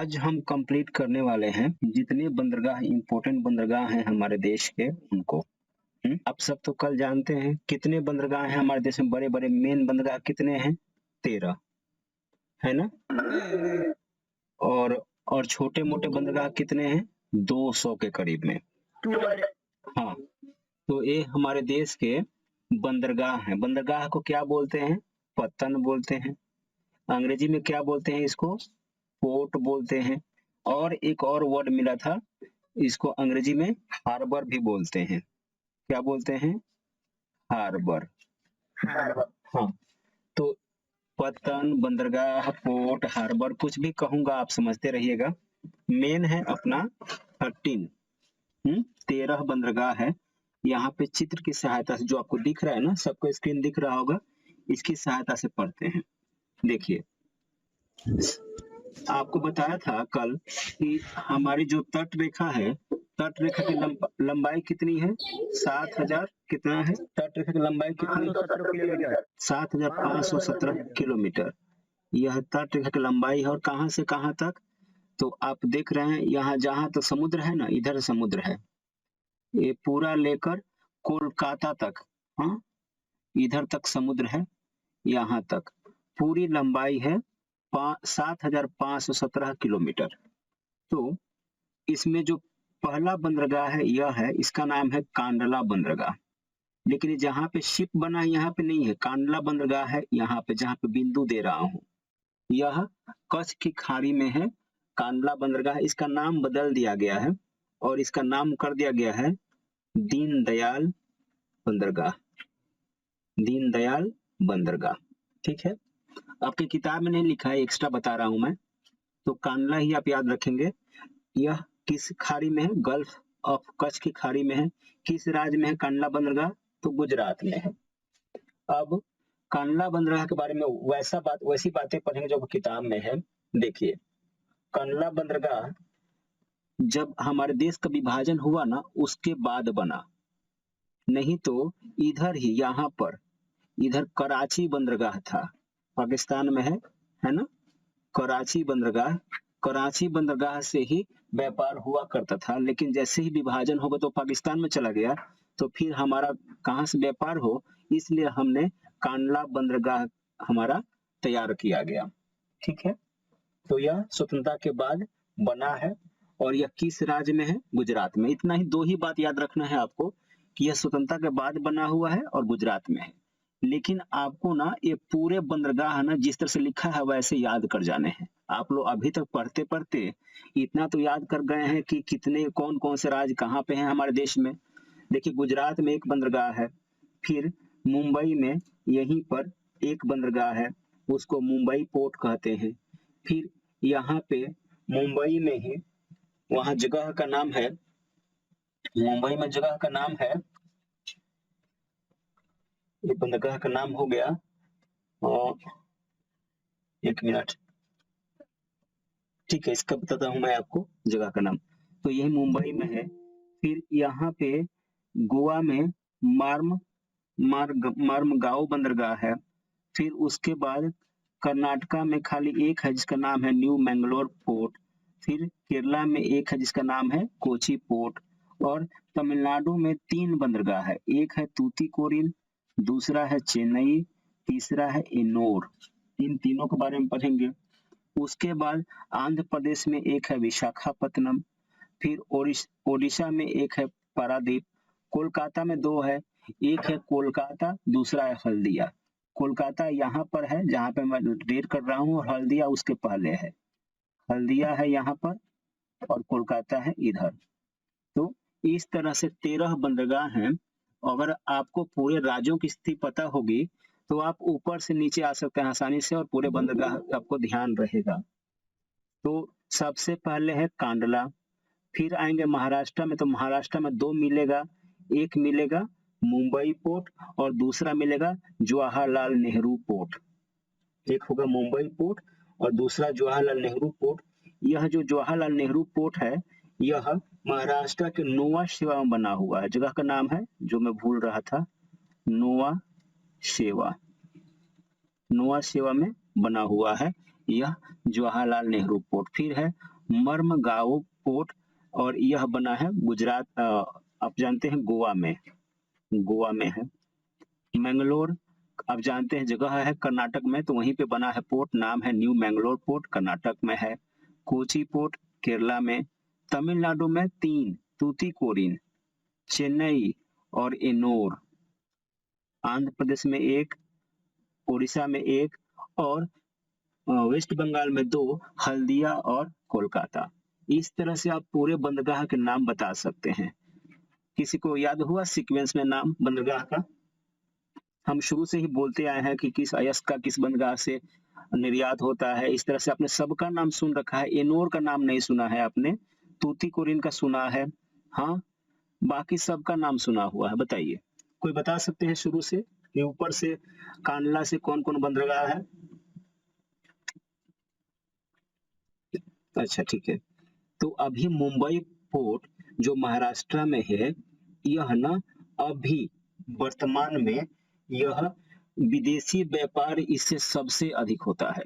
आज हम कंप्लीट करने वाले हैं जितने बंदरगाह इंपॉर्टेंट बंदरगाह हैं हमारे देश के उनको। आप सब तो कल जानते हैं कितने बंदरगाह हैं हमारे देश में, बड़े बड़े मेन बंदरगाह कितने हैं? 13 है ना। और छोटे मोटे बंदरगाह कितने हैं? 200 के करीब में। हाँ, तो ये हमारे देश के बंदरगाह हैं। बंदरगाह को क्या बोलते हैं? पत्तन बोलते हैं। अंग्रेजी में क्या बोलते हैं इसको? पोर्ट बोलते हैं। और एक और वर्ड मिला था, इसको अंग्रेजी में हार्बर भी बोलते हैं। क्या बोलते हैं? हार्बर। हाँ, तो पत्तन, बंदरगाह, पोर्ट, हार्बर कुछ भी कहूंगा आप समझते रहिएगा। मेन है अपना 13 बंदरगाह है। यहाँ पे चित्र की सहायता से जो आपको दिख रहा है ना, सबको स्क्रीन दिख रहा होगा, इसकी सहायता से पढ़ते हैं। देखिए, आपको बताया था कल कि हमारी जो तट रेखा है, तट रेखा की लंबाई कितनी है? 7000 कितना है? तट रेखा की लंबाई कितनी? 7517 किलोमीटर। यह तट रेखा की लंबाई है। और कहां से कहां तक? तो आप देख रहे हैं यहाँ जहां तक समुद्र है ना, इधर समुद्र है, ये पूरा लेकर कोलकाता तक। हाँ, इधर तक समुद्र है, यहाँ तक पूरी लंबाई है 7517 किलोमीटर। तो इसमें जो पहला बंदरगाह है यह है, इसका नाम है कांडला बंदरगाह। लेकिन जहाँ पे शिप बना है यहाँ पे नहीं है, कांडला बंदरगाह है यहाँ पे, जहाँ पे बिंदु दे रहा हूँ। यह कच्छ की खाड़ी में है कांडला बंदरगाह। इसका नाम बदल दिया गया है और इसका नाम कर दिया गया है दीनदयाल बंदरगाह। दीनदयाल बंदरगाह, ठीक है। आपकी किताब में नहीं लिखा है, एक्स्ट्रा बता रहा हूं मैं। तो कांडला ही आप याद रखेंगे। यह किस खाड़ी में है? गल्फ ऑफ कच्छ की खाड़ी में है। किस राज्य में है कांडला बंदरगाह? तो गुजरात में है। अब कांडला बंदरगाह के बारे में वैसी बातें पढ़ेंगे जो किताब में है। देखिए, कांडला बंदरगाह जब हमारे देश का विभाजन हुआ ना, उसके बाद बना, नहीं तो इधर ही यहाँ पर इधर कराची बंदरगाह था, पाकिस्तान में है ना। कराची बंदरगाह, कराची बंदरगाह से ही व्यापार हुआ करता था। लेकिन जैसे ही विभाजन होगा तो पाकिस्तान में चला गया, तो फिर हमारा कहां से व्यापार हो, इसलिए हमने कांडला बंदरगाह हमारा तैयार किया गया, ठीक है। तो यह स्वतंत्रता के बाद बना है और यह किस राज्य में है? गुजरात में। इतना ही, दो ही बात याद रखना है आपको कि यह स्वतंत्रता के बाद बना हुआ है और गुजरात में है। लेकिन आपको ना ये पूरे बंदरगाह है ना, जिस तरह से लिखा है वैसे याद कर जाने हैं। आप लोग अभी तक पढ़ते पढ़ते इतना तो याद कर गए हैं कि कितने कौन कौन से राज्य कहाँ पे हैं हमारे देश में। देखिए, गुजरात में एक बंदरगाह है, फिर मुंबई में यहीं पर एक बंदरगाह है, उसको मुंबई पोर्ट कहते हैं। फिर यहाँ पे मुंबई में ही वहां जगह का नाम है, मुंबई में जगह का नाम है, ये बंदरगाह का नाम हो गया, एक मिनट, ठीक है, इसका बताता हूं मैं आपको जगह का नाम। तो यही मुंबई में है। फिर यहाँ पे गोवा में मार्मगांव बंदरगाह है। फिर उसके बाद कर्नाटका में खाली एक है जिसका नाम है न्यू मैंगलोर पोर्ट। फिर केरला में एक है जिसका नाम है कोची पोर्ट। और तमिलनाडु में 3 बंदरगाह है, एक है तूतीकोरिन, दूसरा है चेन्नई, तीसरा है एन्नोर। इन तीनों के बारे में पढ़ेंगे। उसके बाद आंध्र प्रदेश में एक है विशाखापत्तनम। फिर ओडिशा में एक है पारादीप। कोलकाता में 2 है, एक है कोलकाता, दूसरा है हल्दिया। कोलकाता यहाँ पर है जहाँ पे मैं रेड कर रहा हूँ, और हल्दिया उसके पहले है। हल्दिया है यहाँ पर और कोलकाता है इधर। तो इस तरह से 13 बंदरगाह हैं। अगर आपको पूरे राज्यों की स्थिति पता होगी तो आप ऊपर से नीचे आ सकते हैं आसानी से, और पूरे बंदरगाह आपको ध्यान रहेगा। तो सबसे पहले है कांडला। फिर आएंगे महाराष्ट्र में, तो महाराष्ट्र में 2 मिलेगा, एक मिलेगा मुंबई पोर्ट और दूसरा मिलेगा जवाहरलाल नेहरू पोर्ट। एक होगा मुंबई पोर्ट और दूसरा जवाहरलाल नेहरू पोर्ट। यह जो जवाहरलाल नेहरू पोर्ट है, यह महाराष्ट्र के नोवा शेवा में बना हुआ है। जगह का नाम है, जो मैं भूल रहा था, नोवा शेवा। नोवा शेवा में बना हुआ है। यह जवाहरलाल नेहरू पोर्ट। फिर है मर्मगांव पोर्ट और यह बना है गुजरात, आप जानते हैं गोवा में, गोवा में है। मैंगलोर आप जानते हैं जगह है कर्नाटक में, तो वहीं पे बना है पोर्ट, नाम है न्यू मैंगलोर पोर्ट, कर्नाटक में है। कोची पोर्ट केरला में। तमिलनाडु में 3, तूतीकोरिन, चेन्नई और एनोर। आंध्र प्रदेश में 1, उड़ीसा में 1 और वेस्ट बंगाल में 2, हल्दिया और कोलकाता। इस तरह से आप पूरे बंदरगाह के नाम बता सकते हैं। किसी को याद हुआ सीक्वेंस में नाम बंदरगाह का? हम शुरू से ही बोलते आए हैं कि किस अयस्क का किस बंदरगाह से निर्यात होता है। इस तरह से आपने सबका नाम सुन रखा है, एनोर का नाम नहीं सुना है आपने, तूतीकोरिन का सुना है, हाँ, बाकी सबका नाम सुना हुआ है। बताइए, कोई बता सकते हैं शुरू से कि ऊपर से कांडला से कौन कौन बंदरगाह है? अच्छा ठीक है, तो अभी मुंबई पोर्ट जो महाराष्ट्र में है, यह ना अभी वर्तमान में यह विदेशी व्यापार इससे सबसे अधिक होता है।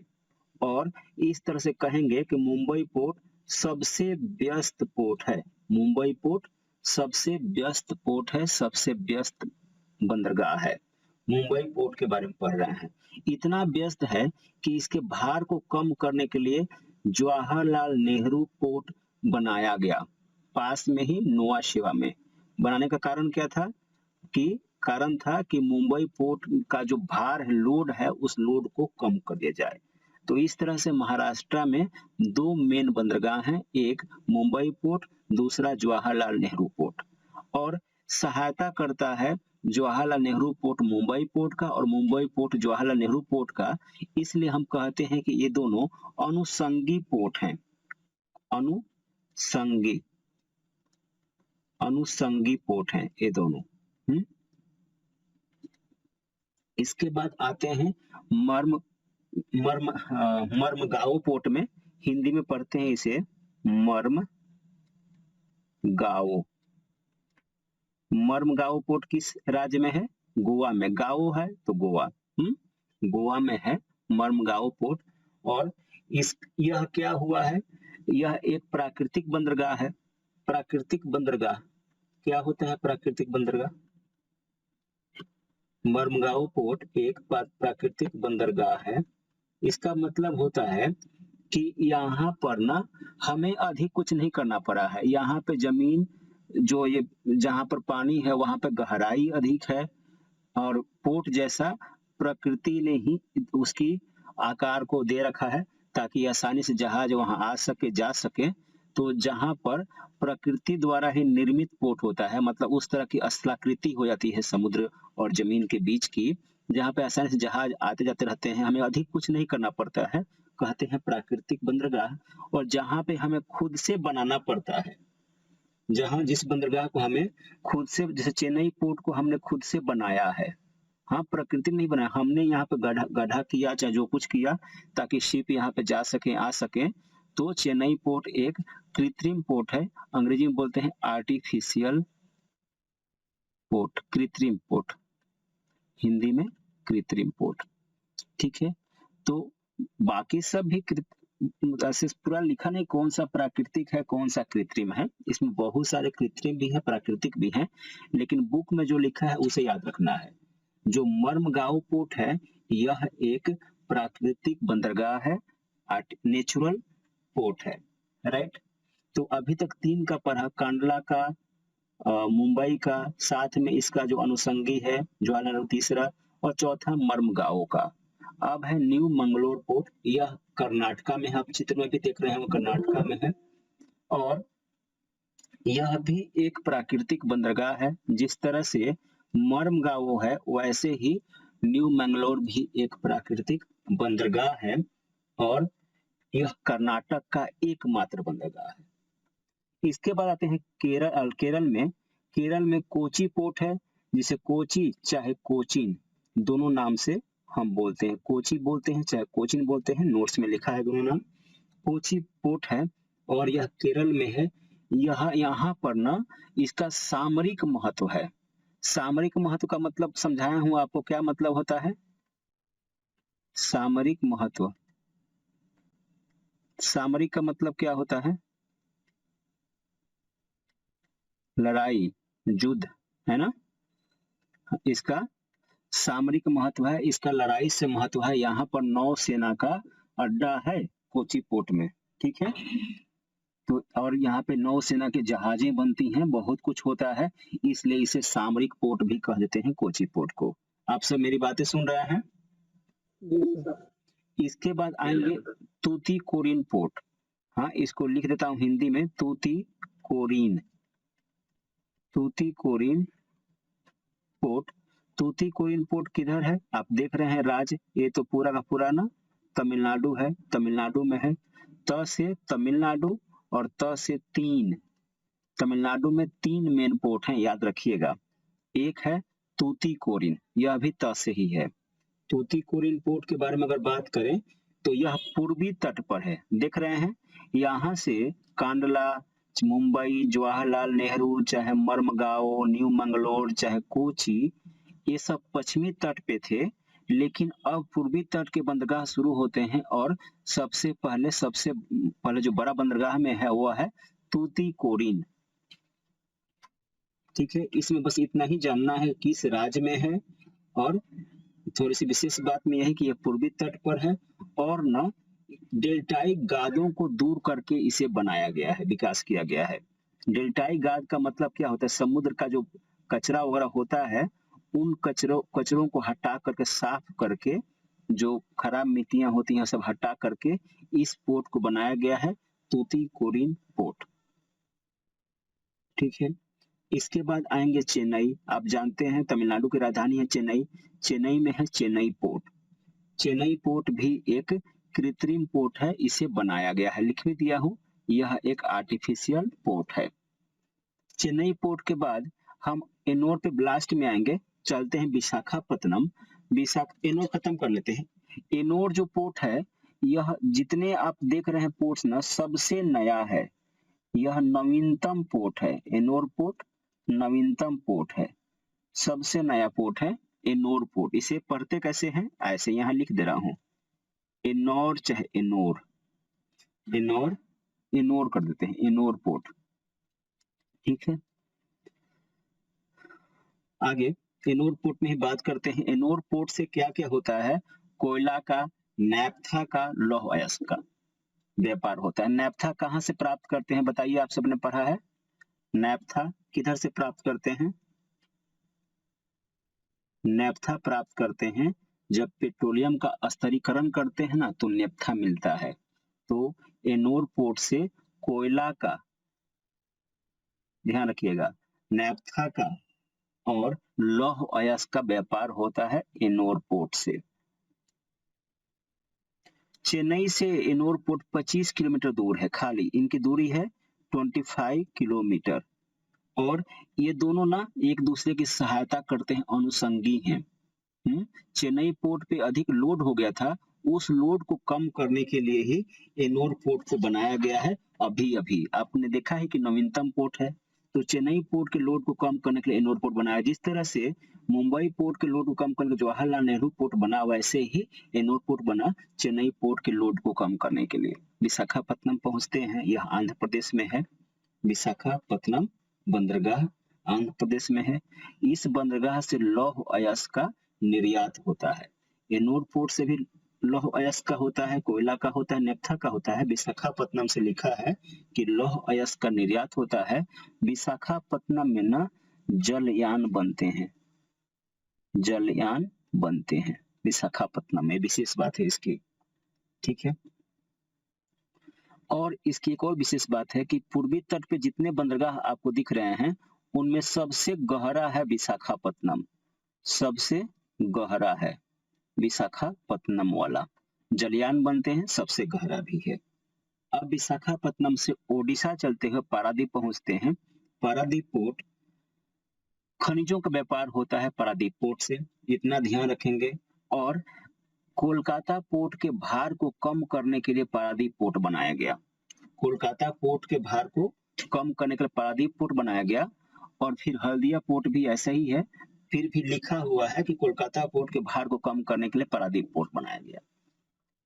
और इस तरह से कहेंगे कि मुंबई पोर्ट सबसे व्यस्त पोर्ट है। मुंबई पोर्ट सबसे व्यस्त पोर्ट है, सबसे व्यस्त बंदरगाह है। मुंबई पोर्ट के बारे में पढ़ रहे हैं। इतना व्यस्त है कि इसके भार को कम करने के लिए जवाहरलाल नेहरू पोर्ट बनाया गया, पास में ही नोआ शेवा में। बनाने का कारण क्या था? कारण था कि मुंबई पोर्ट का जो भार है, लोड है, उस लोड को कम कर दिया जाए। तो इस तरह से महाराष्ट्र में 2 मेन बंदरगाह हैं, एक मुंबई पोर्ट, दूसरा जवाहरलाल नेहरू पोर्ट। और सहायता करता है जवाहरलाल नेहरू पोर्ट मुंबई पोर्ट का और मुंबई पोर्ट जवाहरलाल नेहरू पोर्ट का। इसलिए हम कहते हैं कि ये दोनों अनुषंगी पोर्ट हैं। अनुषंगी अनुषंगी पोर्ट हैं ये दोनों। इसके बाद आते हैं मर्मगांव पोर्ट में। हिंदी में पढ़ते हैं इसे मर्मगांव। मर्मगांव पोर्ट किस राज्य में है? गोवा में। गांव है तो गोवा, गोवा में है मर्मगांव पोर्ट। और यह क्या हुआ है? यह एक प्राकृतिक बंदरगाह है। प्राकृतिक बंदरगाह क्या होता है? प्राकृतिक बंदरगाह, मर्मगांव पोर्ट एक प्राकृतिक बंदरगाह है। इसका मतलब होता है कि यहाँ पर ना हमें अधिक कुछ नहीं करना पड़ा है। यहाँ पे जमीन जो ये जहाँ पर पानी है वहां पे गहराई अधिक है और पोर्ट जैसा प्रकृति ने ही उसकी आकार को दे रखा है ताकि आसानी से जहाज वहां आ सके, जा सके। तो जहां पर प्रकृति द्वारा ही निर्मित पोर्ट होता है, मतलब उस तरह की स्थलाकृति हो जाती है समुद्र और जमीन के बीच की, जहां पे आसानी से जहाज आते जाते रहते हैं, हमें अधिक कुछ नहीं करना पड़ता है, कहते हैं प्राकृतिक बंदरगाह। और जहां पे हमें खुद से बनाना पड़ता है, जहां जिस बंदरगाह को हमें खुद से, जैसे चेन्नई पोर्ट को हमने खुद से बनाया है, हाँ, प्रकृति नहीं बनाया, हमने यहाँ पे गढ़ा किया, चाहे जो कुछ किया ताकि शिप यहाँ पे जा सके, आ सके। तो चेन्नई पोर्ट एक कृत्रिम पोर्ट है, अंग्रेजी में बोलते हैं आर्टिफिशियल पोर्ट, कृत्रिम पोर्ट, हिंदी में कृत्रिम पोर्ट। ठीक है, तो बाकी सब भी ऐसे पूरा लिखा नहीं कौन सा प्राकृतिक है कौन सा कृत्रिम है, इसमें बहुत सारे कृत्रिम भी है प्राकृतिक भी है, लेकिन बुक में जो लिखा है उसे याद रखना है। जो मर्मगांव पोर्ट है यह एक प्राकृतिक बंदरगाह है, नेचुरल पोर्ट है, राइट। तो अभी तक 3 का पढ़ा, कांडला का, मुंबई का, साथ में इसका जो अनुषंगी है जवाहरलाल, तीसरा, और चौथा मर्मगांव का। अब है न्यू मंगलोर पोर्ट, यह कर्नाटका में है, आप चित्र में भी देख रहे हैं वो कर्नाटका में है। और यह भी एक प्राकृतिक बंदरगाह है। जिस तरह से मर्मगांव है वैसे ही न्यू मैंगलोर भी एक प्राकृतिक बंदरगाह है और यह कर्नाटक का एकमात्र बंदरगाह है। इसके बाद आते हैं केरल में कोची पोर्ट है, जिसे कोची चाहे कोचीन दोनों नाम से हम बोलते हैं, कोची बोलते हैं चाहे कोचीन बोलते हैं, नोट्स में लिखा है दोनों नाम। कोची पोर्ट है और यह केरल में है। यहाँ पर ना इसका सामरिक महत्व है। सामरिक महत्व का मतलब समझाया हूं आपको, क्या मतलब होता है सामरिक महत्व? सामरिक का मतलब क्या होता है? लड़ाई, युद्ध, है ना? इसका सामरिक महत्व है, इसका लड़ाई से महत्व है। यहाँ पर नौसेना का अड्डा है कोची पोर्ट में, ठीक है। तो और यहाँ पे नौसेना की जहाजें बनती हैं, बहुत कुछ होता है, इसलिए इसे सामरिक पोर्ट भी कह देते हैं कोची पोर्ट को। आप सब मेरी बातें सुन रहे हैं? इसके बाद आएंगे तूतीकोरिन पोर्ट। हाँ, इसको लिख देता हूँ हिंदी में, तूतीकोरिन। तूतीकोरिन पोर्ट। तूतीकोरिन पोर्ट किधर है? आप देख रहे हैं राज्य, ये तो पूरा का पूरा ना तमिलनाडु है, तमिलनाडु में है। त से तमिलनाडु और त से तीन, तमिलनाडु में 3 मेन पोर्ट हैं, याद रखिएगा। एक है तूतीकोरिन, यह भी त से ही है। तूतीकोरिन पोर्ट के बारे में अगर बात करें तो यह पूर्वी तट पर है, देख रहे हैं। यहाँ से कांडला, मुंबई, जवाहरलाल नेहरू, चाहे मर्मगांव, न्यू मंगलोर, चाहे कोची, ये सब पश्चिमी तट पे थे, लेकिन अब पूर्वी तट के बंदरगाह शुरू होते हैं और सबसे पहले जो बड़ा बंदरगाह में है वो है तूतीकोरिन, ठीक है। इसमें बस इतना ही जानना है किस राज्य में है, और थोड़ी सी विशेष बात में यही कि यह पूर्वी तट पर है और न डेल्टाई गादों को दूर करके इसे बनाया गया है, विकास किया गया है। डेल्टाई गाद का मतलब क्या होता है? समुद्र का जो कचरा वगैरह होता है, उन कचरों को हटा करके, साफ करके, जो खराब मिट्टियां होती हैं सब हटा करके इस पोर्ट को बनाया गया है, तूतीकोरिन पोर्ट, ठीक है। इसके बाद आएंगे चेन्नई। आप जानते हैं तमिलनाडु की राजधानी है चेन्नई। चेन्नई में है चेन्नई पोर्ट। चेन्नई पोर्ट भी एक कृत्रिम पोर्ट है, इसे बनाया गया है, लिख भी दिया हूं, यह एक आर्टिफिशियल पोर्ट है। चेन्नई पोर्ट के बाद हम एनोर पे ब्लास्ट में आएंगे, चलते हैं विशाखापत्तनम। एनोर खत्म कर लेते हैं। एनोर जो पोर्ट है, यह जितने आप देख रहे हैं पोर्ट्स ना, सबसे नया है, यह नवीनतम पोर्ट है। एनोर पोर्ट नवीनतम पोर्ट है, सबसे नया पोर्ट है एनोर पोर्ट। इसे पढ़ते कैसे हैं? ऐसे यहाँ लिख दे रहा हूँ, एनोर चाहे एनोर, एनोर, एनोर कर देते हैं, एनोर पोर्ट, ठीक है। आगे एनोर पोर्ट में ही बात करते हैं। एनोर पोर्ट से क्या क्या होता है? कोयला का, नैप्था का, लौह अयस्क का व्यापार होता है। नैप्था कहाँ से प्राप्त करते हैं बताइए? आप सबने पढ़ा है, नैप्था किधर से प्राप्त करते हैं? नैप्था प्राप्त करते हैं जब पेट्रोलियम का स्तरीकरण करते हैं ना, तो नैप्था मिलता है। तो एनोर पोर्ट से कोयला का, ध्यान रखिएगा, नैप्था का और लौह अयस्क का व्यापार होता है एनोर पोर्ट से। चेन्नई से एनोर पोर्ट 25 किलोमीटर दूर है, खाली इनकी दूरी है 25 किलोमीटर, और ये दोनों ना एक दूसरे की सहायता करते हैं, अनुसंगी हैं। चेन्नई पोर्ट पे अधिक लोड हो गया था, उस लोड को कम करने के लिए ही एनोर पोर्ट को बनाया गया है। अभी आपने देखा है कि नवीनतम पोर्ट है, तो चेन्नई पोर्ट के लोड को कम करने के लिए एनोर पोर्ट बनाया। जिस तरह से मुंबई पोर्ट के लोड को कम करने के जवाहरलाल नेहरू पोर्ट बना, वैसे ही एनोर पोर्ट बना चेन्नई पोर्ट के लोड को कम करने के लिए। विशाखापत्तनम पहुंचते हैं, यह आंध्र प्रदेश में है। विशाखापत्तनम बंदरगाह आंध्र प्रदेश में है। इस बंदरगाह से लौह अयस्क का निर्यात होता है। एनोर पोर्ट से भी लौह अयस्क का होता है, कोयला का होता है, नैप्था का होता है। विशाखापत्तनम से लिखा है कि लौह अयस्क का निर्यात होता है। विशाखापत्तनम में ना जलयान बनते हैं, जलयान बनते हैं विशाखापत्तनम में, विशेष बात है इसकी, ठीक है। और इसकी एक और विशेष बात है कि पूर्वी तट पे जितने बंदरगाह आपको दिख रहे हैं, उनमें सबसे गहरा है विशाखापत्तनम, सबसे गहरा है विशाखापत्तनम वाला। जलयान बनते हैं, सबसे गहरा भी है। अब विशाखापत्तनम से ओडिशा चलते हुए पारादीप पहुंचते हैं। पारादीप पोर्ट, खनिजों का व्यापार होता है पारादीप पोर्ट से, इतना ध्यान रखेंगे। और कोलकाता पोर्ट के भार को कम करने के लिए पारादीप पोर्ट बनाया गया। कोलकाता पोर्ट के भार को कम करने के लिए पारादीप पोर्ट बनाया गया। और फिर हल्दिया पोर्ट भी ऐसा ही है, फिर भी लिखा हुआ है कि कोलकाता पोर्ट के भार को कम करने के लिए पारादीप पोर्ट बनाया गया।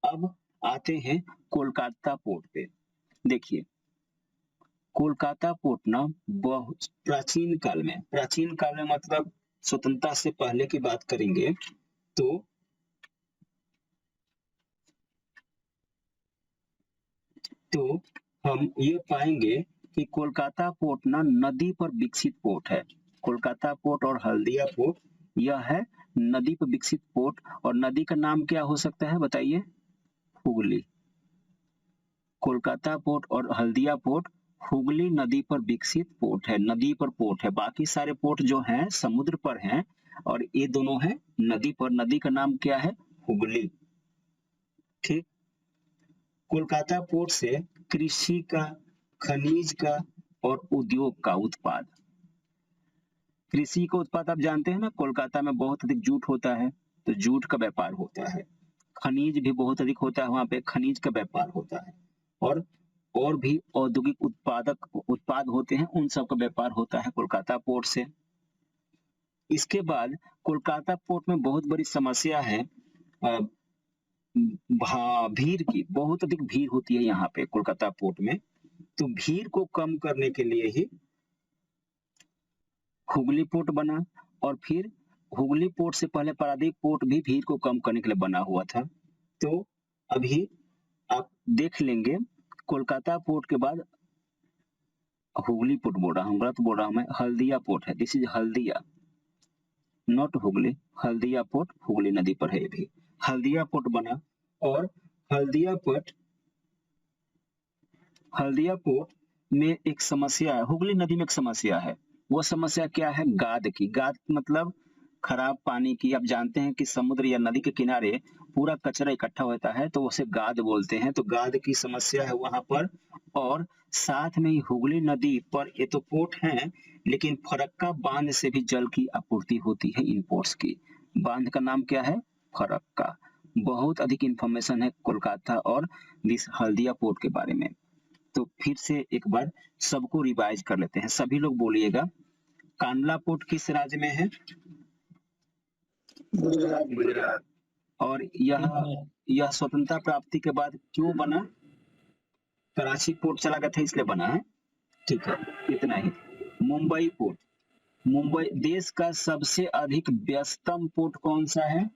अब आते हैं कोलकाता पोर्ट पे। देखिए कोलकाता पोर्ट ना बहुत प्राचीन काल में मतलब स्वतंत्रता से पहले की बात करेंगे तो हम ये पाएंगे कि कोलकाता पोर्ट ना नदी पर विकसित पोर्ट है। कोलकाता पोर्ट और हल्दिया पोर्ट यह है नदी पर विकसित पोर्ट। और नदी का नाम क्या हो सकता है बताइए? हुगली। कोलकाता पोर्ट और हल्दिया पोर्ट हुगली नदी पर विकसित पोर्ट है, नदी पर पोर्ट है। बाकी सारे पोर्ट जो हैं समुद्र पर हैं और ये दोनों हैं नदी पर। नदी का नाम क्या है? हुगली। ठीक। कोलकाता पोर्ट से कृषि का, खनिज का और उद्योग का उत्पाद। कृषि का उत्पाद आप जानते हैं ना, कोलकाता में बहुत अधिक जूट होता है तो जूट का व्यापार होता है। खनिज भी बहुत अधिक होता है, वहां पे खनिज का व्यापार होता है। और भी औद्योगिक उत्पाद होते हैं, उन सब का व्यापार होता है कोलकाता पोर्ट से। इसके बाद कोलकाता पोर्ट में बहुत बड़ी समस्या है भीड़ की। बहुत अधिक भीड़ होती है यहाँ पे कोलकाता पोर्ट में। तो भीड़ को कम करने के लिए ही हुगली पोर्ट बना। और फिर हुगली पोर्ट से पहले पारादीप पोर्ट भी भीड़ को कम करने के लिए बना हुआ था। तो अभी आप देख लेंगे कोलकाता पोर्ट के बाद हुगली पोर्ट बोल रहा हूँ, गलत बोल रहा हूँ मैं, हल्दिया पोर्ट है। This is Haldia, not Hooghly. Haldia port Hooghly नदी पर है। ये भी हल्दिया पोर्ट बना। और हल्दिया पोर्ट में एक समस्या है, हुगली नदी में एक समस्या है। वो समस्या क्या है? गाद की। गाद मतलब खराब पानी की। आप जानते हैं कि समुद्र या नदी के किनारे पूरा कचरा इकट्ठा होता है तो उसे गाद बोलते हैं। तो गाद की समस्या है वहां पर। और साथ में ही हुगली नदी पर ये तो पोर्ट है लेकिन फरक्का बांध से भी जल की आपूर्ति होती है इन पोर्ट्स की। बांध का नाम क्या है? फरक्का। बहुत अधिक इंफॉर्मेशन है कोलकाता और दिस हल्दिया पोर्ट के बारे में। तो फिर से एक बार सबको रिवाइज कर लेते हैं। सभी लोग बोलिएगा, कांडला पोर्ट किस राज्य में है? गुजरात। और यह स्वतंत्रता प्राप्ति के बाद क्यों बना? कराची पोर्ट चला गया था इसलिए बना है। ठीक है, इतना ही। मुंबई पोर्ट। मुंबई देश का सबसे अधिक व्यस्तम पोर्ट कौन सा है?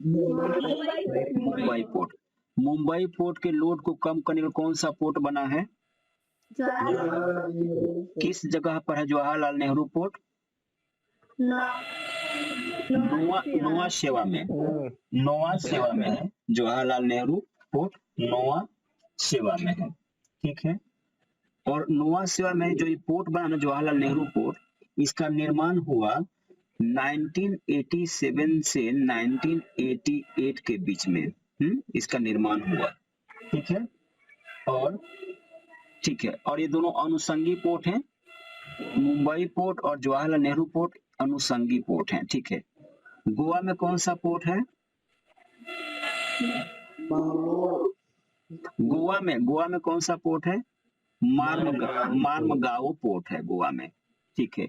मुंबई पोर्ट। मुंबई पोर्ट के लोड को कम करने का कौन सा पोर्ट बना है? किस जगह पर है जवाहरलाल नेहरू पोर्ट? नोआ सेवा में। नोआ सेवा में है जवाहरलाल नेहरू पोर्ट, नोआ सेवा में है। ठीक है। और नोआ सेवा में जो ये पोर्ट बना ना जवाहरलाल नेहरू पोर्ट, इसका निर्माण हुआ 1987 से 1988 के बीच में। इसका निर्माण हुआ। ठीक है। और ये दोनों अनुषंगी पोर्ट हैं। मुंबई पोर्ट और जवाहरलाल नेहरू पोर्ट अनुषंगी पोर्ट हैं। ठीक है। गोवा में कौन सा पोर्ट है? गोवा में कौन सा पोर्ट है? मार्मगाओ पोर्ट है गोवा में। ठीक है।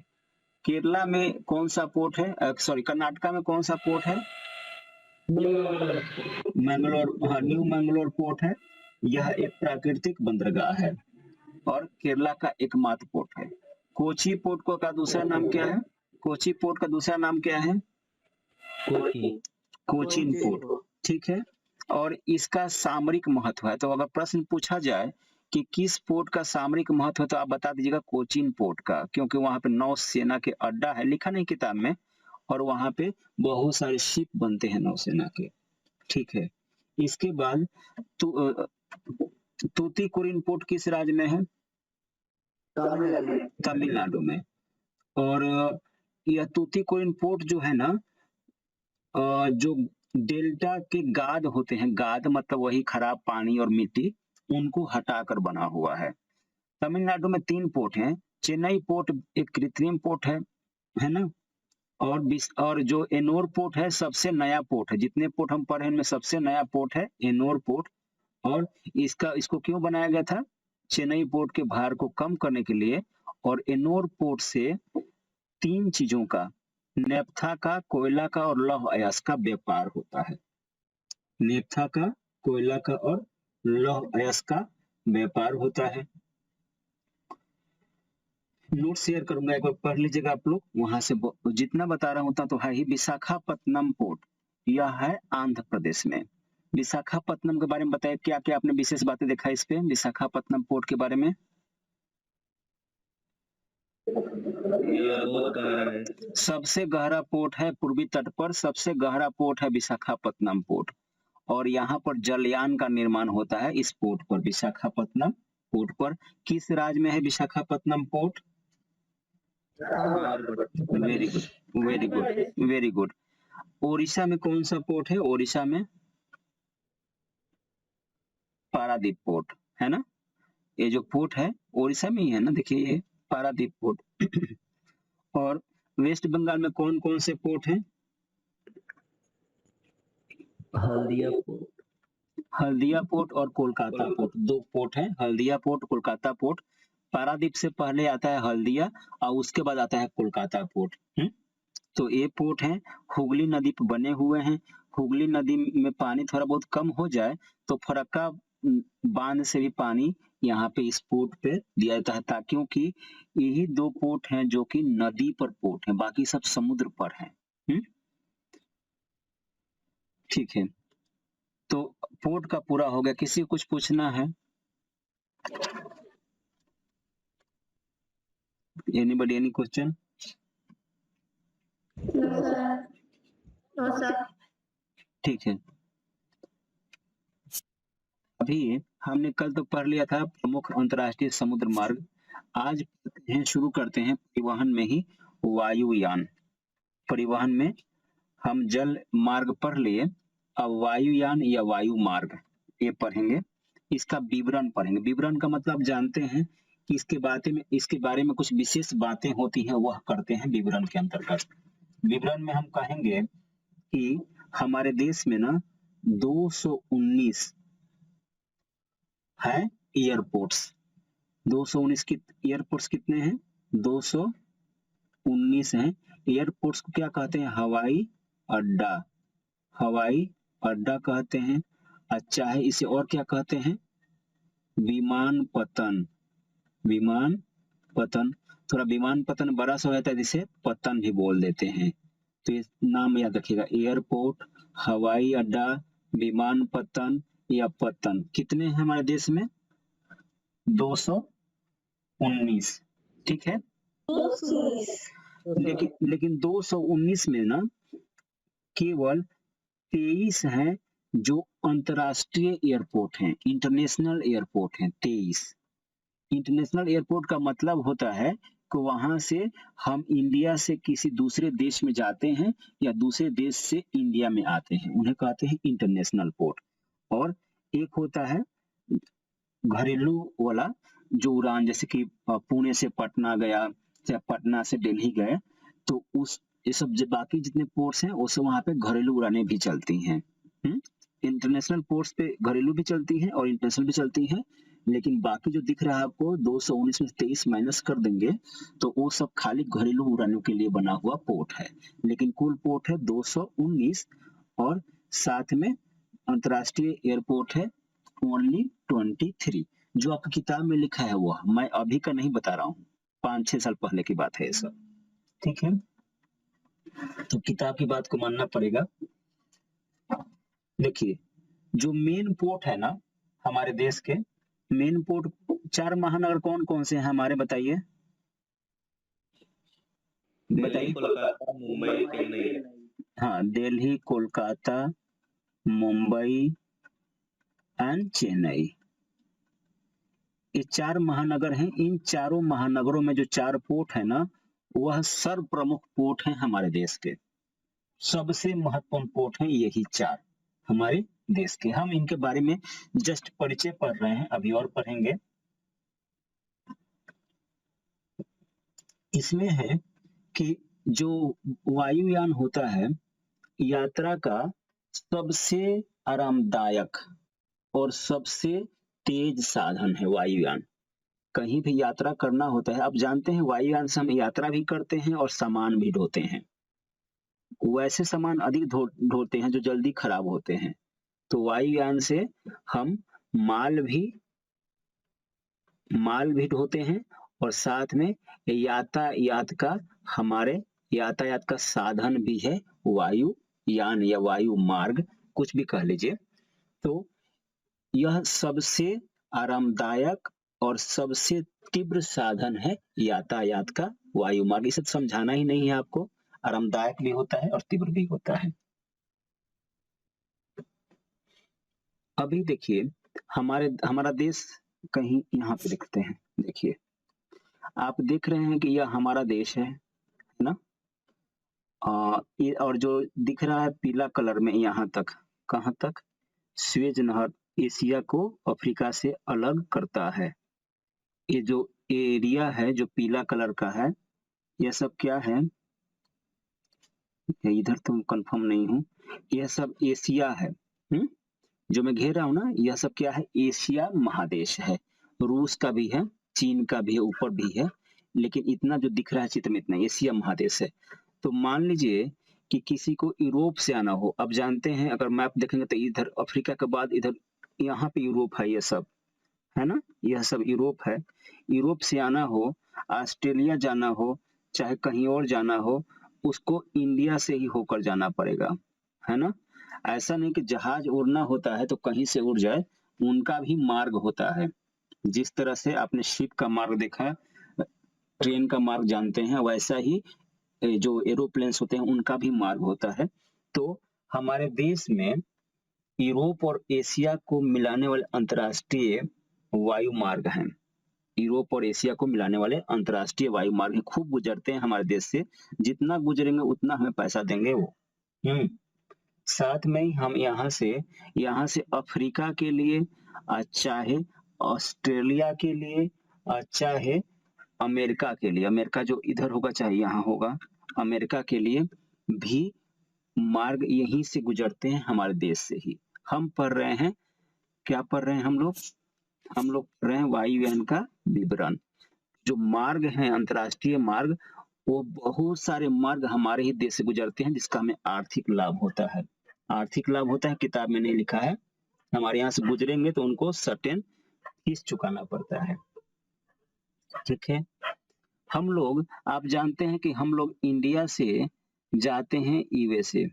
केरला में कौन सा पोर्ट है? सॉरी, कर्नाटका में कौन सा पोर्ट है? मैंगलोर। न्यू मैंगलोर पोर्ट है। यह एक प्राकृतिक बंदरगाह है और केरला का एकमात्र पोर्ट है। कोची पोर्ट का दूसरा नाम क्या है? कोची पोर्ट का दूसरा नाम क्या है? कोचीन पोर्ट। ठीक है। और इसका सामरिक महत्व है। तो अगर प्रश्न पूछा जाए कि किस पोर्ट का सामरिक महत्व है तो आप बता दीजिएगा कोचीन पोर्ट का, क्योंकि वहां पे नौसेना के अड्डा है, लिखा नहीं किताब में, और वहां पे बहुत सारे शिप बनते हैं नौसेना के। ठीक है। इसके बाद तूतीकोरिन पोर्ट किस राज्य में है? तमिलनाडु में। और यह तूतीकोरिन पोर्ट जो है ना, जो डेल्टा के गाद होते हैं, गाद मतलब वही खराब पानी और मिट्टी, उनको हटाकर बना हुआ है। तमिलनाडु में 3 पोर्ट हैं। चेन्नई पोर्ट एक कृत्रिम पोर्ट है ना। और जो एनोर पोर्ट है सबसे नया पोर्ट है। जितने पोर्ट हम पढ़े इनमें सबसे नया पोर्ट है एनोर पोर्ट। और इसको क्यों बनाया गया था? चेन्नई पोर्ट के भार को कम करने के लिए। और एनोर पोर्ट से 3 चीजों का, नेफ्था का, कोयला का और लौह अयस्क का व्यापार होता है। नेफ्था का, कोयला का और लौह अयस्क का व्यापार होता है। नोट शेयर करूंगा, एक बार पढ़ लीजिएगा आप लोग, वहां से जितना बता रहा हूं तो है ही। विशाखापत्तनम पोर्ट, यह है आंध्र प्रदेश में। विशाखापत्तनम के बारे में बताइए, क्या क्या आपने विशेष बातें देखा इस पे विशाखापत्तनम पोर्ट के बारे में? यह बहुत गहरा है। सबसे गहरा पोर्ट है पूर्वी तट पर, सबसे गहरा पोर्ट है विशाखापत्तनम पोर्ट, और यहाँ पर जलयान का निर्माण होता है इस पोर्ट पर, विशाखापत्तनम पोर्ट पर। किस राज्य में है Visakhapatnam port? Very good, very good, very good. Odisha में कौन सा पोर्ट है? ओडिशा में पारादीप पोर्ट है ना। ये जो पोर्ट है ओडिशा में ही है ना, देखिए ये पारादीप पोर्ट। और वेस्ट बंगाल में कौन कौन से पोर्ट हैं? हल्दिया पोर्ट, हल्दिया पोर्ट और कोलकाता पोर्ट, दो पोर्ट है, हल्दिया पोर्ट, कोलकाता पोर्ट। पारादीप से पहले आता है हल्दिया और उसके बाद आता है कोलकाता पोर्ट। तो ये पोर्ट है, हुगली नदी पर बने हुए हैं। हुगली नदी में पानी थोड़ा बहुत कम हो जाए तो फरक्का बांध से भी पानी यहाँ पे इस पोर्ट पे दिया जाता है, ताकि क्योंकि यही दो पोर्ट हैं जो कि नदी पर पोर्ट हैं, बाकी सब समुद्र पर हैं। ठीक है, तो पोर्ट का पूरा हो गया। किसी को कुछ पूछना है? Anybody, any question? ठीक है, अभी हमने कल तो पढ़ लिया था प्रमुख अंतर्राष्ट्रीय समुद्र मार्ग। आज शुरू करते हैं परिवहन में ही वायुयान। परिवहन में हम जल मार्ग पढ़ लिए, अब वायुयान या वायु मार्ग ये पढ़ेंगे। इसका विवरण पढ़ेंगे। विवरण का मतलब जानते हैं कि इसके बारे में कुछ विशेष बातें होती हैं, वह करते हैं विवरण के अंतर्गत। विवरण में हम कहेंगे कि हमारे देश में ना 219 है एयरपोर्ट्स। 219 की एयरपोर्ट्स कितने हैं? 219 हैं। एयरपोर्ट्स को क्या कहते हैं? हवाई अड्डा, हवाई अड्डा कहते हैं। अच्छा है, इसे और क्या कहते हैं? विमानपत्तन, विमानपत्तन। थोड़ा विमानपत्तन बड़ा सा रहता है जिसे पत्तन भी बोल देते हैं, तो ये नाम याद रखिएगा। एयरपोर्ट, हवाई अड्डा, विमानपत्तन या पत्तन। कितने हैं हमारे देश में? 219। ठीक है, लेकिन 219 में ना केवल 23 हैं जो अंतरराष्ट्रीय एयरपोर्ट हैं, इंटरनेशनल एयरपोर्ट हैं। 23 इंटरनेशनल एयरपोर्ट का मतलब होता है कि वहां से हम इंडिया से किसी दूसरे देश में जाते हैं या दूसरे देश से इंडिया में आते हैं, उन्हें कहते हैं इंटरनेशनल पोर्ट। और एक होता है घरेलू वाला जो उड़ान, जैसे कि पुणे से पटना गया या पटना से दिल्ली गए, तो उस ये सब बाकी जितने पोर्ट्स हैं उससे वहां पे घरेलू उड़ानें भी चलती हैं। इंटरनेशनल पोर्ट्स पे घरेलू भी चलती हैं और इंटरनेशनल भी चलती हैं, लेकिन बाकी जो दिख रहा है आपको 219 में 23 माइनस कर देंगे तो वो सब खाली घरेलू उड़ानों के लिए बना हुआ पोर्ट है। लेकिन कुल पोर्ट है 219 और साथ में अंतरराष्ट्रीय एयरपोर्ट है ओनली 23। जो आपकी किताब में लिखा है वह मैं अभी का नहीं बता रहा हूँ, 5-6 साल पहले की बात है ये सब। ठीक है, तो किताब की बात को मानना पड़ेगा। देखिए, जो मेन पोर्ट है ना हमारे देश के, मेन पोर्ट 4 महानगर कौन कौन से हैं हमारे, बताइए बताइए। कोलकाता, मुंबई, चेन्नई। हाँ, दिल्ली, कोलकाता, मुंबई एंड चेन्नई, ये 4 महानगर हैं। इन चारों महानगरों में जो 4 पोर्ट है ना, वह सर्व प्रमुख पोर्ट हैं हमारे देश के। सबसे महत्वपूर्ण पोर्ट हैं यही 4 हमारे देश के। हम इनके बारे में जस्ट परिचय पढ़ रहे हैं, अभी और पढ़ेंगे। इसमें है कि जो वायुयान होता है, यात्रा का सबसे आरामदायक और सबसे तेज साधन है वायुयान। कहीं भी यात्रा करना होता है, आप जानते हैं वायुयान से हम यात्रा भी करते हैं और सामान भी ढोते हैं। वैसे सामान अधिक ढोते हैं जो जल्दी खराब होते हैं, तो वायुयान से हम माल भी ढोते हैं और साथ में यातायात का साधन भी है, वायुयान या वायु मार्ग, कुछ भी कह लीजिए। तो यह सबसे आरामदायक और सबसे तीव्र साधन है यातायात का वायु मार्ग। इसे समझाना ही नहीं है आपको, आरामदायक भी होता है और तीव्र भी होता है। अभी देखिए हमारा देश कहीं यहाँ पे देखते हैं, देखिए आप देख रहे हैं कि यह हमारा देश है ना। ये और जो दिख रहा है पीला कलर में यहाँ तक, कहाँ तक, स्वेज नहर एशिया को अफ्रीका से अलग करता है। ये जो एरिया है जो पीला कलर का है, यह सब क्या है, इधर तो कंफर्म नहीं हूँ, यह सब एशिया है। जो मैं घेर रहा हूँ ना, यह सब क्या है, एशिया महादेश है। रूस का भी है, चीन का भी है, ऊपर भी है, लेकिन इतना जो दिख रहा है चित्र में इतना एशिया महादेश है। तो मान लीजिए कि किसी को यूरोप से आना हो, अब जानते हैं अगर मैप देखेंगे तो इधर अफ्रीका के बाद इधर यहाँ पे यूरोप है, ये सब है ना, यह सब यूरोप है। यूरोप से आना हो, ऑस्ट्रेलिया जाना हो, चाहे कहीं और जाना हो, उसको इंडिया से ही होकर जाना पड़ेगा, है ना। ऐसा नहीं कि जहाज उड़ना होता है तो कहीं से उड़ जाए, उनका भी मार्ग होता है। जिस तरह से आपने शिप का मार्ग देखा, ट्रेन का मार्ग जानते हैं, वैसा ही जो एरोप्लेन्स होते हैं उनका भी मार्ग होता है। तो हमारे देश में यूरोप और एशिया को मिलाने वाले अंतर्राष्ट्रीय वायु मार्ग हैं। यूरोप और एशिया को मिलाने वाले अंतर्राष्ट्रीय वायु मार्ग खूब गुजरते हैं हमारे देश से। जितना गुजरेंगे उतना हमें पैसा देंगे वो। साथ में ही हम यहाँ से अफ्रीका के लिए, चाहे ऑस्ट्रेलिया के लिए, चाहे अमेरिका के लिए, अमेरिका जो इधर होगा चाहे यहाँ होगा, अमेरिका के लिए भी मार्ग यहीं से गुजरते हैं, हमारे देश से ही। हम पढ़ रहे हैं, क्या पढ़ रहे हैं हम लोग पढ़ रहे हैं वायुयान का विवरण। जो मार्ग है अंतर्राष्ट्रीय मार्ग, वो बहुत सारे मार्ग हमारे ही देश से गुजरते हैं, जिसका हमें आर्थिक लाभ होता है। आर्थिक लाभ होता है, किताब में नहीं लिखा है, हमारे यहाँ से गुजरेंगे तो उनको सर्टेन फीस चुकाना पड़ता है, ठीक है। हम लोग, आप जानते हैं कि हम लोग इंडिया से जाते हैं यूएसए,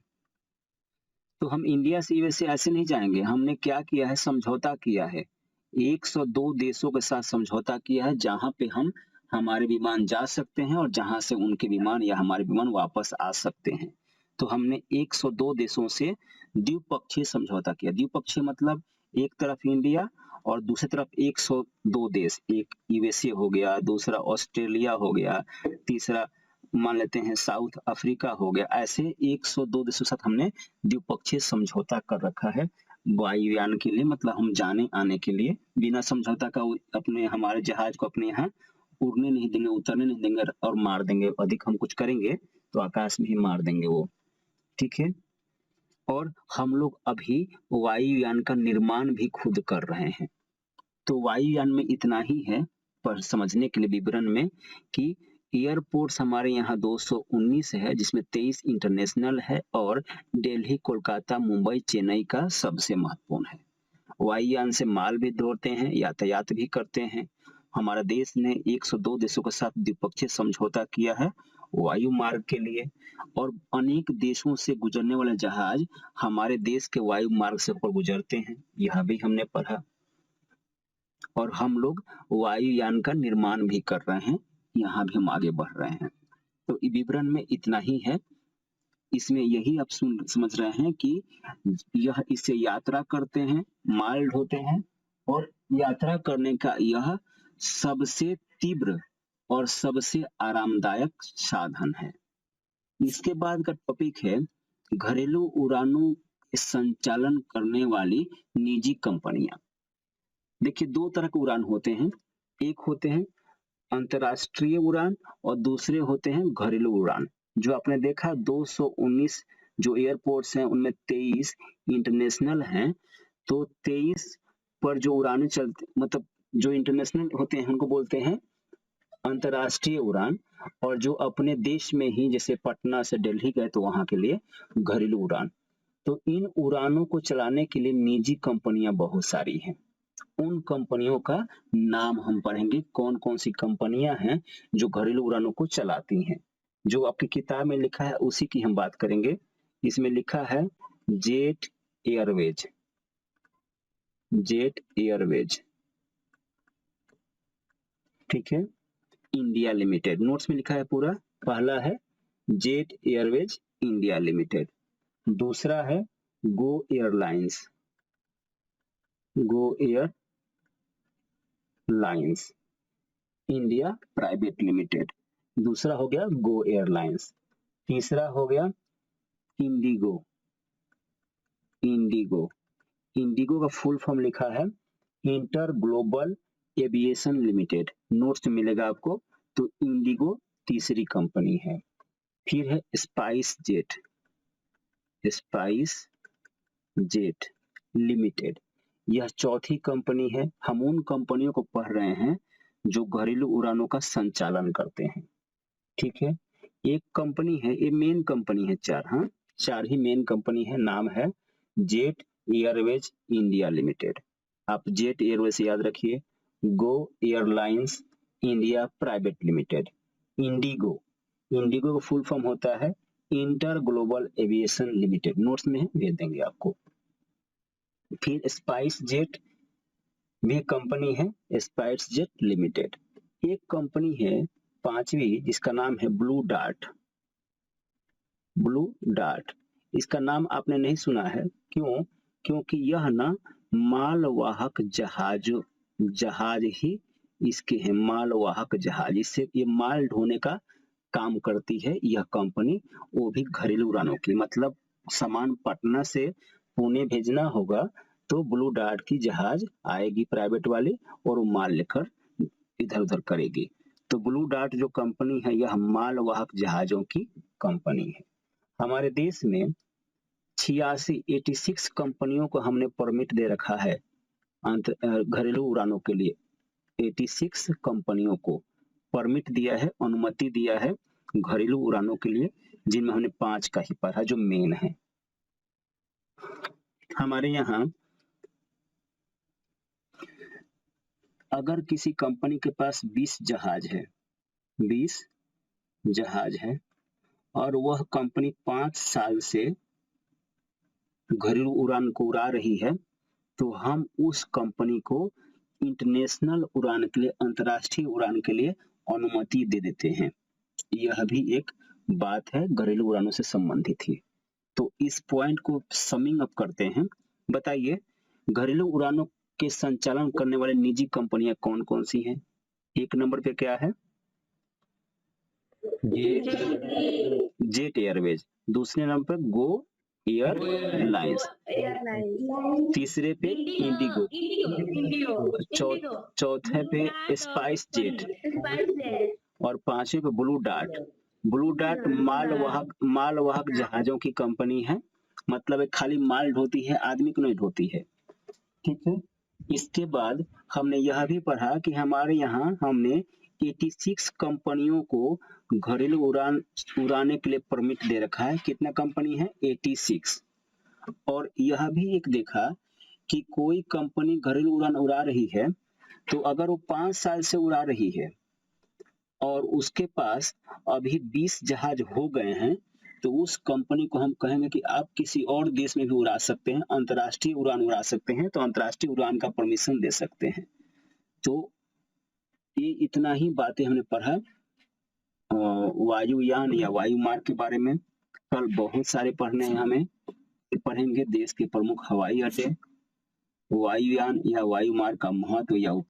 तो हम इंडिया से यूएसए ऐसे नहीं जाएंगे। हमने क्या किया है, समझौता किया है, 102 देशों के साथ समझौता किया है, जहां पे हमारे विमान जा सकते हैं और जहां से उनके विमान या हमारे विमान वापस आ सकते हैं। तो हमने 102 देशों से द्विपक्षीय समझौता किया। द्विपक्षीय मतलब एक तरफ इंडिया और दूसरी तरफ 102 देश, एक यूएसए हो गया, दूसरा ऑस्ट्रेलिया हो गया, तीसरा मान लेते हैं साउथ अफ्रीका हो गया। ऐसे 102 देशों के साथ हमने द्विपक्षीय समझौता कर रखा है वायुयान के लिए, मतलब हम जाने आने के लिए। बिना समझौता का अपने हमारे जहाज को अपने यहाँ उड़ने नहीं देंगे, उतरने नहीं देंगे और मार देंगे। अधिक हम कुछ करेंगे तो आकाश में ही मार देंगे वो, ठीक है। और हम लोग अभी वायुयान का निर्माण भी खुद कर रहे हैं। तो वायुयान में इतना ही है पर समझने के लिए विवरण में, कि एयरपोर्ट्स हमारे यहाँ 219 है, जिसमें 23 इंटरनेशनल है और दिल्ली, कोलकाता, मुंबई, चेन्नई का सबसे महत्वपूर्ण है। वायुयान से माल भी ढोते हैं, यातायात भी करते हैं। हमारा देश ने 102 देशों के साथ द्विपक्षीय समझौता किया है वायु मार्ग के लिए, और अनेक देशों से गुजरने वाले जहाज हमारे देश के वायु मार्ग से होकर गुजरते हैं, यह भी हमने पढ़ा। और हम लोग वायुयान का निर्माण भी कर रहे हैं, यहाँ भी हम आगे बढ़ रहे हैं। तो विवरण में इतना ही है। इसमें यही आप समझ रहे हैं कि यह इससे यात्रा करते हैं, माल ढोते हैं, और यात्रा करने का यह सबसे तीव्र और सबसे आरामदायक साधन है। इसके बाद का टॉपिक है घरेलू उड़ानों के संचालन करने वाली निजी कंपनियां। देखिए, दो तरह के उड़ान होते हैं, एक होते हैं अंतरराष्ट्रीय उड़ान और दूसरे होते हैं घरेलू उड़ान। जो आपने देखा 219 जो एयरपोर्ट्स हैं उनमें 23 इंटरनेशनल हैं, तो 23 पर जो उड़ानें चलती, मतलब जो इंटरनेशनल होते हैं उनको बोलते हैं अंतरराष्ट्रीय उड़ान, और जो अपने देश में ही जैसे पटना से दिल्ली गए तो वहां के लिए घरेलू उड़ान। तो इन उड़ानों को चलाने के लिए निजी कंपनियां बहुत सारी हैं। उन कंपनियों का नाम हम पढ़ेंगे, कौन कौन सी कंपनियां हैं जो घरेलू उड़ानों को चलाती हैं। जो आपकी किताब में लिखा है उसी की हम बात करेंगे। इसमें लिखा है जेट एयरवेज, जेट एयरवेज, ठीक है, इंडिया लिमिटेड। नोट्स में लिखा है पूरा। पहला है जेट एयरवेज इंडिया लिमिटेड, दूसरा है गो एयरलाइंस, गो एयरलाइंस इंडिया प्राइवेट लिमिटेड, दूसरा हो गया गो एयरलाइंस, तीसरा हो गया इंडिगो, इंडिगो, इंडिगो का फुल फॉर्म लिखा है Inter Global Aviation Limited, notes में मिलेगा आपको। तो इंडिगो तीसरी कंपनी है। फिर है Spice jet, spice Jet limited, यह चौथी कंपनी है। हम उन कंपनियों को पढ़ रहे हैं जो घरेलू उड़ानों का संचालन करते हैं, ठीक है। एक कंपनी है, ये मेन कंपनी है, चार, हाँ, चार ही मेन कंपनी है। नाम है जेट एयरवेज इंडिया लिमिटेड, आप जेट एयरवेज याद रखिए। Go Airlines India Private Limited, IndiGo, IndiGo का फुल फॉर्म होता है Inter Global Aviation Limited, notes में भेज देंगे आपको। फिर स्पाइस जेट भी कंपनी है, स्पाइस जेट लिमिटेड। एक कंपनी है पांचवी जिसका नाम है ब्लू डार्ट, ब्लू डार्ट, इसका नाम आपने नहीं सुना है, क्यों? क्योंकि यह ना मालवाहक जहाज ही इसके हैं, मालवाहक जहाज, इससे ये माल ढोने का काम करती है यह कंपनी, वो भी घरेलू उड़ानों की। मतलब सामान पटना से पुणे भेजना होगा तो ब्लू डार्ट की जहाज आएगी प्राइवेट वाली और वो माल लेकर इधर उधर करेगी। तो ब्लू डार्ट जो कंपनी है यह मालवाहक जहाजों की कंपनी है। हमारे देश में 86 कंपनियों को हमने परमिट दे रखा है घरेलू उड़ानों के लिए। 86 कंपनियों को परमिट दिया है, अनुमति दिया है घरेलू उड़ानों के लिए, जिनमें हमने 5 का ही पढ़ा जो मेन है। हमारे यहाँ अगर किसी कंपनी के पास 20 जहाज है, 20 जहाज है और वह कंपनी 5 साल से घरेलू उड़ान को उड़ा रही है, तो हम उस कंपनी को इंटरनेशनल उड़ान के लिए, अंतर्राष्ट्रीय उड़ान के लिए अनुमति दे देते हैं। यह भी एक बात है, घरेलू उड़ानों से संबंधित ही। तो इस पॉइंट को समिंग अप करते हैं। बताइए घरेलू उड़ानों के संचालन करने वाले निजी कंपनियां कौन कौन सी हैं? एक नंबर पे क्या है? जेट एयरवेज, दूसरे नंबर पे गो एयरलाइंस, तीसरे पे इंडिगो, चौथे पे स्पाइस जेट और पांचवे पे ब्लू डार्ट। ब्लू डार्ट मालवाहक जहाजों की कंपनी है, मतलब खाली माल ढोती है, आदमी को नहीं ढोती है, ठीक है। इसके बाद हमने यह भी पढ़ा कि हमारे यहाँ हमने 86 कंपनियों को घरेलू उड़ाने के लिए परमिट दे रखा है। कितना कंपनी है? 86। और यह भी एक देखा कि कोई कंपनी घरेलू उड़ान उड़ा रही है तो अगर वो 5 साल से उड़ा रही है और उसके पास अभी 20 जहाज हो गए हैं, तो उस कंपनी को हम कहेंगे कि आप किसी और देश में भी उड़ा सकते हैं, अंतर्राष्ट्रीय उड़ान उड़ा सकते हैं, तो अंतर्राष्ट्रीय उड़ान का परमिशन दे सकते हैं। तो ये इतना ही बातें हमने पढ़ा वायुयान या वायु मार्ग के बारे में। कल बहुत सारे पढ़ने हैं हमें, पढ़ेंगे देश के प्रमुख हवाई अड्डे, वायुयान या वायु मार्ग का महत्व या